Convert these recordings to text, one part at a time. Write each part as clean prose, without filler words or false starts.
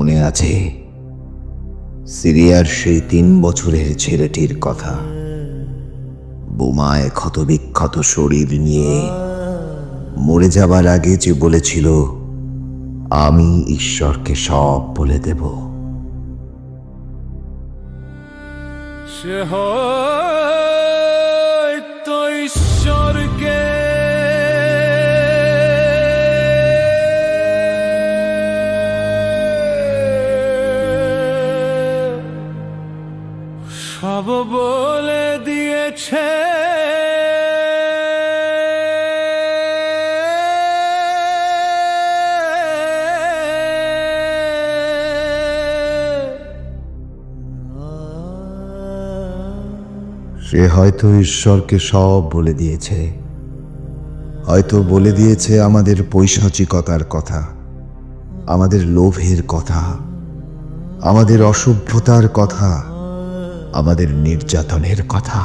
মনে আছে সিরিয়ার সেই 3 বছরের ছেলেটির কথা? বোমায় ক্ষতবিক্ষত শরীর নিয়ে মরে যাবার আগে যে বলেছিল, আমি ঈশ্বরকে সব বলে দেব। সে হয়তো ঈশ্বরকে সব বলে দিয়েছে। সে হয়তো ঈশ্বরকে সব বলে দিয়েছে, হয়তো বলে দিয়েছে আমাদের পৈশাচিকতার কথা, আমাদের লোভের কথা, আমাদের অসভ্যতার কথা, আমাদের নির্যাতনের কথা।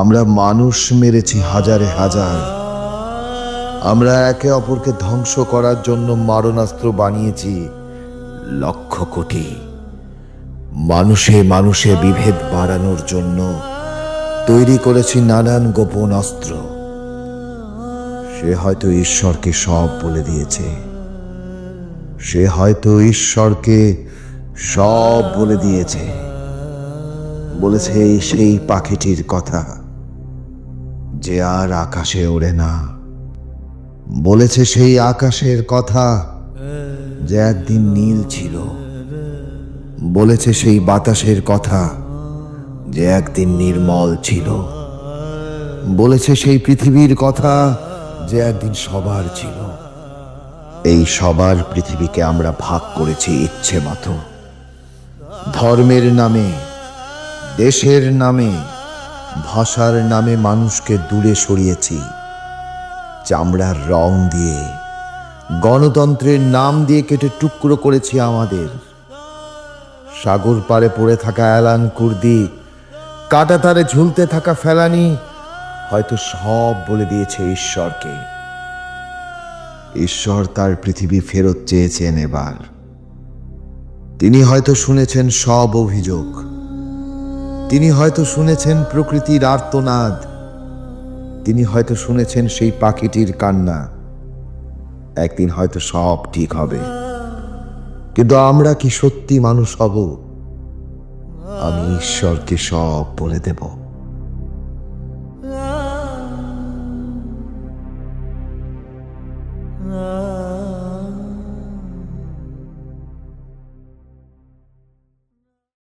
আমরা মানুষ মেরেছি হাজারে হাজার, আমরা একে অপরকে ধ্বংস করার জন্য মারণাস্ত্র বানিয়েছি লক্ষ কোটি। মানুষে মানুষে বিভেদ বাড়ানোর জন্য তৈরি করেছি নানান গোপন অস্ত্র। সে হয়তো ঈশ্বরকে সব বলে দিয়েছে, সে হয়তো ঈশ্বরকে সব বলে দিয়েছে। বলেছে সেই পাখিটির কথা যে আর আকাশে ওড়ে না, বলেছে সেই আকাশের কথা যে একদিন নীল ছিল, বলেছে সেই বাতাসের কথা যে একদিন নির্মল ছিল, বলেছে সেই পৃথিবীর কথা যে একদিন সবার ছিল। এই সবার পৃথিবীকে আমরা ভাগ করেছি ইচ্ছে মতো, ধর্মের নামে, দেশের নামে, ভাষার নামে মানুষকে দূরে সরিয়েছি। চামড়ার রং দিয়ে, গণতন্ত্রের নাম দিয়ে কেটে টুকরো করেছি আমাদের। সাগর পাড়ে পড়ে থাকা অ্যালান কুর্দি, কাঁটাতারে ঝুলতে থাকা ফেলানি হয়তো সব বলে দিয়েছে ঈশ্বরকে। ঈশ্বর তার পৃথিবী ফেরত চেয়েছেন এবার। তিনি হয়তো শুনেছেন সব অভিযোগ, তিনি হয়তো শুনেছেন প্রকৃতির আর্তনাদ, তিনি হয়তো শুনেছেন সেই পাখিটির কান্না। একদিন হয়তো সব ঠিক হবে, কিন্তু আমরা কি সত্যি মানুষ হব? আমি ঈশ্বরকে সব বলে দেব।